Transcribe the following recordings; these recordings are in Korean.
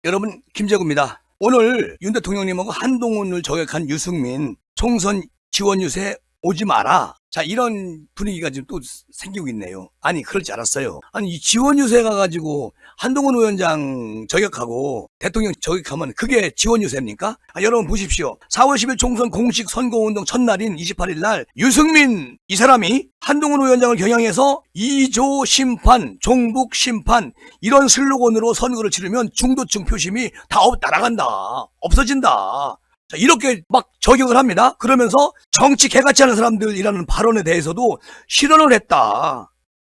여러분, 김재구입니다. 오늘 윤 대통령님하고 한동훈을 저격한 유승민 총선 지원 유세 오지 마라. 자, 이런 분위기가 지금 또 생기고 있네요. 아니, 그렇지 않았어요. 아니, 이 지원 유세 가가지고 한동훈 위원장 저격하고 대통령 저격하면 그게 지원 유세입니까? 여러분 보십시오. 4월 10일 총선 공식 선거운동 첫날인 28일 날 유승민 이 사람이 한동훈 위원장을 겨냥해서 2조 심판, 종북 심판 이런 슬로건으로 선거를 치르면 중도층 표심이 다 날아간다. 없어진다. 자, 이렇게 막 저격을 합니다. 그러면서 정치 개같이 하는 사람들이라는 발언에 대해서도 실언을 했다.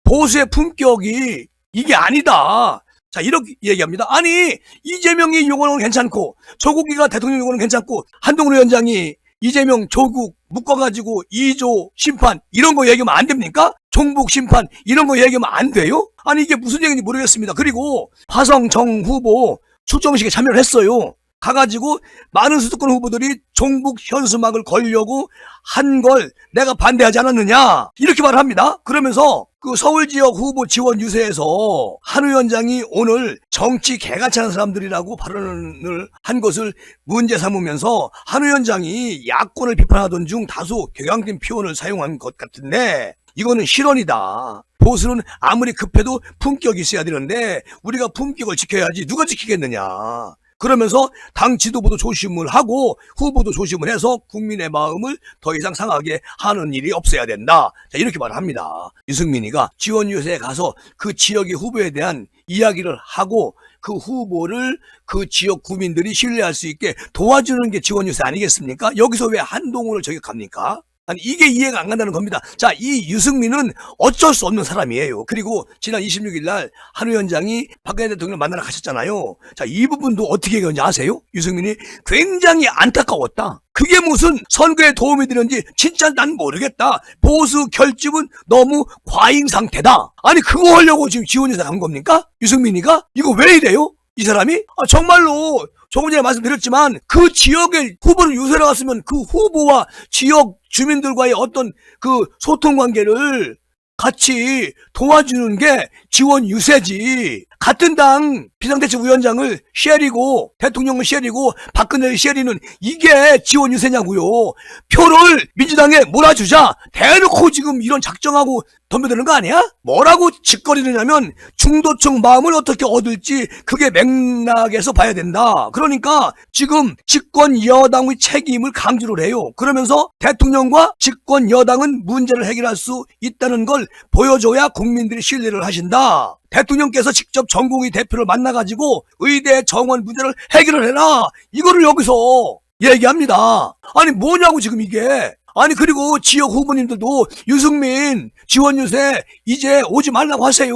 보수의 품격이 이게 아니다. 자, 이렇게 얘기합니다. 아니, 이재명이 요거는 괜찮고 조국이가 대통령 요거는 괜찮고 한동훈 위원장이 이재명 조국 묶어가지고 2조 심판 이런 거 얘기하면 안 됩니까? 종북 심판 이런 거 얘기하면 안 돼요? 아니, 이게 무슨 얘기인지 모르겠습니다. 그리고 화성정 후보 출정식에 참여를 했어요. 가가지고 많은 수도권 후보들이 종북 현수막을 걸려고 한 걸 내가 반대하지 않았느냐 이렇게 말을 합니다. 그러면서 그 서울 지역 후보 지원 유세에서 한 위원장이 오늘 정치 개같이 하는 사람들이라고 발언을 한 것을 문제 삼으면서 한 위원장이 야권을 비판하던 중 다소 격양된 표현을 사용한 것 같은데 이거는 실언이다. 보수는 아무리 급해도 품격이 있어야 되는데 우리가 품격을 지켜야지 누가 지키겠느냐. 그러면서 당 지도부도 조심을 하고 후보도 조심을 해서 국민의 마음을 더 이상 상하게 하는 일이 없어야 된다. 자, 이렇게 말을 합니다. 유승민이가 지원 유세에 가서 그 지역의 후보에 대한 이야기를 하고 그 후보를 그 지역 구민들이 신뢰할 수 있게 도와주는 게 지원 유세 아니겠습니까? 여기서 왜 한동훈을 저격합니까? 아니, 이게 이해가 안 간다는 겁니다. 자, 이 유승민은 어쩔 수 없는 사람이에요. 그리고 지난 26일 날 한 위원장이 박근혜 대통령을 만나러 가셨잖아요. 자, 이 부분도 어떻게 얘기하는지 아세요? 유승민이 굉장히 안타까웠다. 그게 무슨 선거에 도움이 되는지 진짜 난 모르겠다. 보수 결집은 너무 과잉 상태다. 아니, 그거 하려고 지금 지원유세 간 겁니까? 유승민이가? 이거 왜 이래요? 이 사람이? 정말로 조금 전에 말씀드렸지만 그 지역에 후보를 유세를 갔으면 그 후보와 지역 주민들과의 어떤 그 소통 관계를 같이 도와주는 게 지원 유세지. 같은 당 비상대책위원장을 쉐리고 대통령을 쉐리고 박근혜를 쉐리는 이게 지원 유세냐고요. 표를 민주당에 몰아주자 대놓고 지금 이런 작정하고 덤벼드는 거 아니야? 뭐라고 짓거리느냐면 중도층 마음을 어떻게 얻을지 그게 맥락에서 봐야 된다. 그러니까 지금 집권 여당의 책임을 강조를 해요. 그러면서 대통령과 집권 여당은 문제를 해결할 수 있다는 걸 보여줘야 국민들이 신뢰를 하신다. 대통령께서 직접 전공의 대표를 만나가지고 의대 정원 문제를 해결을 해라. 이거를 여기서 얘기합니다. 아니, 뭐냐고 지금 이게. 아니, 그리고 지역 후보님들도 유승민 지원 유세 이제 오지 말라고 하세요.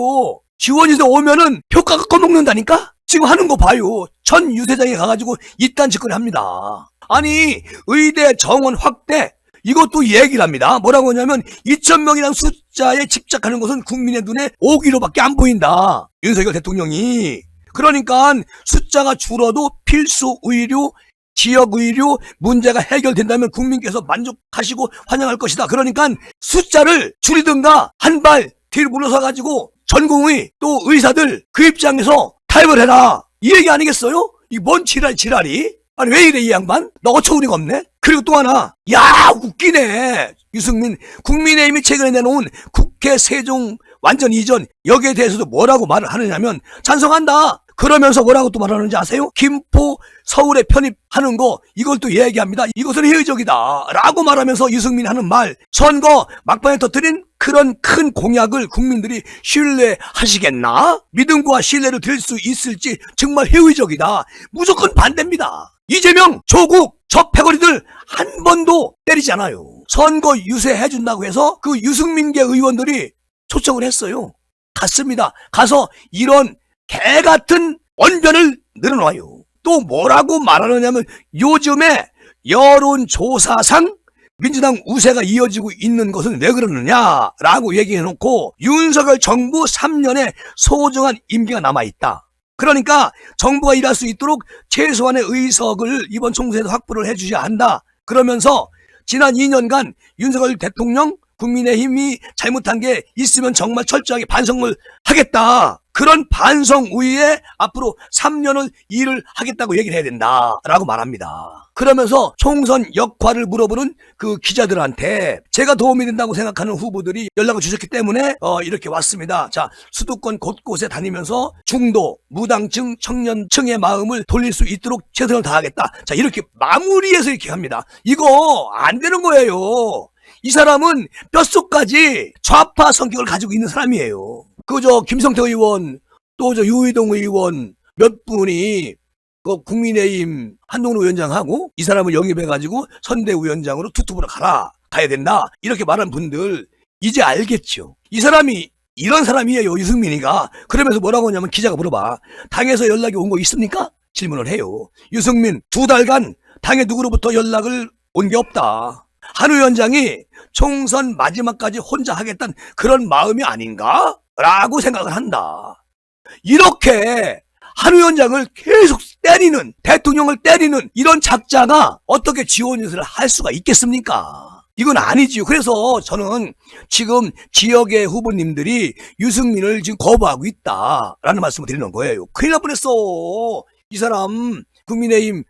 지원 유세 오면은 표가 꺼먹는다니까? 지금 하는 거 봐요. 전 유세장에 가가지고 이딴 짓거리 합니다. 아니, 의대 정원 확대 이것도 얘기를 합니다. 뭐라고 하냐면 2,000명이라는 숫자에 집착하는 것은 국민의 눈에 오기로밖에 안 보인다. 윤석열 대통령이. 그러니까 숫자가 줄어도 필수 의료, 지역 의료 문제가 해결된다면 국민께서 만족하시고 환영할 것이다. 그러니까 숫자를 줄이든가 한 발 뒤로 물러서 가지고 전공의 또 의사들 그 입장에서 타협을 해라. 이 얘기 아니겠어요? 이 뭔 지랄이? 아니, 왜 이래 이 양반? 나 어처구니가 없네. 그리고 또 하나, 야, 웃기네. 유승민, 국민의힘이 최근에 내놓은 국회 세종 완전 이전 여기에 대해서도 뭐라고 말을 하느냐면 찬성한다. 그러면서 뭐라고 또 말하는지 아세요? 김포 서울에 편입하는 거 이걸 또 얘기합니다. 이것은 회의적이다 라고 말하면서 유승민이 하는 말, 선거 막판에 터뜨린 그런 큰 공약을 국민들이 신뢰하시겠나? 믿음과 신뢰를 드릴 수 있을지 정말 회의적이다. 무조건 반대입니다. 이재명, 조국, 저 패거리들 한 번도 때리지 않아요. 선거 유세해준다고 해서 그 유승민계 의원들이 초청을 했어요. 갔습니다. 가서 이런 개같은 언변을 늘어놔요. 또 뭐라고 말하느냐면 요즘에 여론조사상 민주당 우세가 이어지고 있는 것은 왜 그러느냐라고 얘기해놓고 윤석열 정부 3년의 소중한 임기가 남아있다. 그러니까 정부가 일할 수 있도록 최소한의 의석을 이번 총선에서 확보를 해주셔야 한다. 그러면서 지난 2년간 윤석열 대통령 국민의힘이 잘못한 게 있으면 정말 철저하게 반성을 하겠다. 그런 반성 우위에 앞으로 3년을 일을 하겠다고 얘기를 해야 된다라고 말합니다. 그러면서 총선 역할을 물어보는 그 기자들한테 제가 도움이 된다고 생각하는 후보들이 연락을 주셨기 때문에 이렇게 왔습니다. 자, 수도권 곳곳에 다니면서 중도, 무당층, 청년층의 마음을 돌릴 수 있도록 최선을 다하겠다. 자, 이렇게 마무리해서 이렇게 합니다. 이거 안 되는 거예요. 이 사람은 뼛속까지 좌파 성격을 가지고 있는 사람이에요. 김성태 의원, 또 유희동 의원 몇 분이 그 국민의힘 한동훈 위원장하고 이 사람을 영입해가지고 선대위원장으로 투톱으로 가야 된다. 이렇게 말한 분들 이제 알겠죠. 이 사람이 이런 사람이에요, 유승민이가. 그러면서 뭐라고 하냐면 기자가 물어봐. 당에서 연락이 온 거 있습니까? 질문을 해요. 유승민 2달간 당의 누구로부터 연락을 온 게 없다. 한 위원장이 총선 마지막까지 혼자 하겠다는 그런 마음이 아닌가? 라고 생각을 한다. 이렇게 한 위원장을 계속 때리는, 대통령을 때리는 이런 작자가 어떻게 지원 유세를 할 수가 있겠습니까? 이건 아니지요. 그래서 저는 지금 지역의 후보님들이 유승민을 지금 거부하고 있다라는 말씀을 드리는 거예요. 큰일 날 뻔했어. 이 사람 국민의힘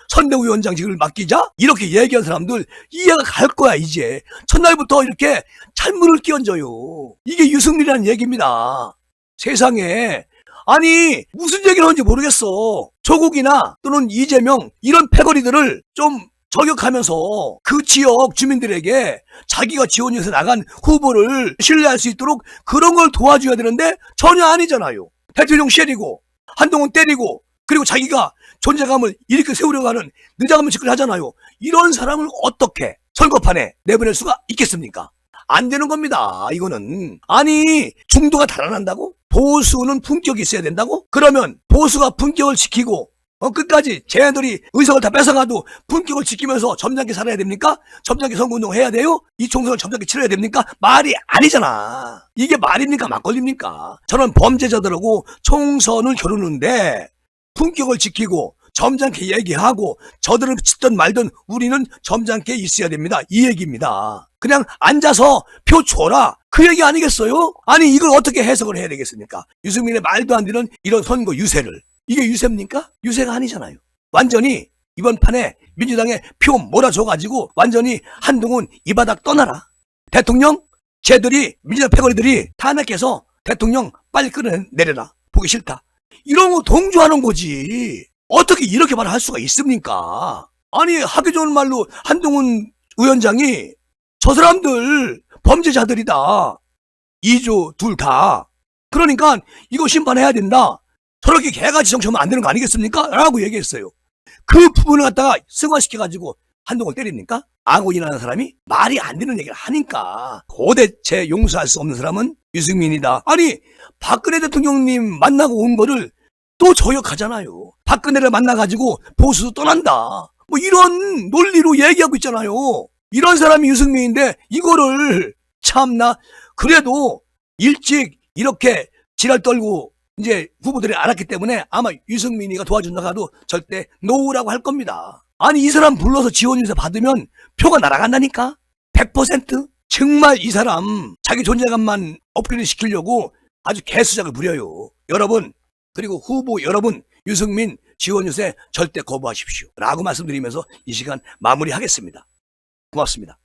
선대위원장직을 맡기자? 이렇게 얘기한 사람들 이해가 갈 거야. 이제 첫날부터 이렇게 찬물을 끼얹어요. 이게 유승민이라는 얘기입니다. 세상에. 아니 무슨 얘기를 하는지 모르겠어. 조국이나 또는 이재명 이런 패거리들을 좀 저격하면서 그 지역 주민들에게 자기가 지원해서 나간 후보를 신뢰할 수 있도록 그런 걸 도와줘야 되는데 전혀 아니잖아요. 대통령 때리고 한동훈 때리고 그리고 자기가 존재감을 이렇게 세우려고 하는 늦어가면 짓거리 하잖아요. 이런 사람을 어떻게 선거판에 내보낼 수가 있겠습니까? 안 되는 겁니다. 이거는. 아니 중도가 달아난다고? 보수는 품격이 있어야 된다고? 그러면 보수가 품격을 지키고 끝까지 쟤네들이 의석을 다 뺏어가도 품격을 지키면서 점잖게 살아야 됩니까? 점잖게 선거운동 해야 돼요? 이 총선을 점잖게 치러야 됩니까? 말이 아니잖아. 이게 말입니까? 막걸리입니까? 저는 범죄자들하고 총선을 겨루는데 품격을 지키고 점잖게 얘기하고 저들은 짓든 말든 우리는 점잖게 있어야 됩니다. 이 얘기입니다. 그냥 앉아서 표 줘라. 그 얘기 아니겠어요? 아니 이걸 어떻게 해석을 해야 되겠습니까? 유승민의 말도 안 되는 이런 선거 유세를. 이게 유세입니까? 유세가 아니잖아요. 완전히 이번 판에 민주당에 표 몰아줘가지고 완전히 한동훈 이 바닥 떠나라. 대통령 쟤들이 민주당 패거리들이 탄핵해서 대통령 빨리 끌어내려라. 보기 싫다. 이런 거 동조하는 거지. 어떻게 이렇게 말을 할 수가 있습니까? 아니 하기 좋은 말로 한동훈 위원장이 저 사람들 범죄자들이다. 2조 둘 다. 그러니까 이거 심판해야 된다. 저렇게 개같이 정치하면 안 되는 거 아니겠습니까? 라고 얘기했어요. 그 부분을 갖다가 승화시켜가지고 한동훈을 때립니까? 아군이라는 사람이 말이 안 되는 얘기를 하니까 도대체 용서할 수 없는 사람은 유승민이다. 아니 박근혜 대통령님 만나고 온 거를 또 저격하잖아요. 박근혜를 만나가지고 보수도 떠난다. 이런 논리로 얘기하고 있잖아요. 이런 사람이 유승민인데 이거를 참나. 그래도 일찍 이렇게 지랄 떨고 이제 후보들이 알았기 때문에 아마 유승민이가 도와준다고 해도 절대 노라고 할 겁니다. 아니 이 사람 불러서 지원 유세 받으면 표가 날아간다니까. 100%. 정말 이 사람 자기 존재감만 업그레이드 시키려고 아주 개수작을 부려요. 여러분 그리고 후보 여러분 유승민 지원 유세 절대 거부하십시오 라고 말씀드리면서 이 시간 마무리하겠습니다. 고맙습니다.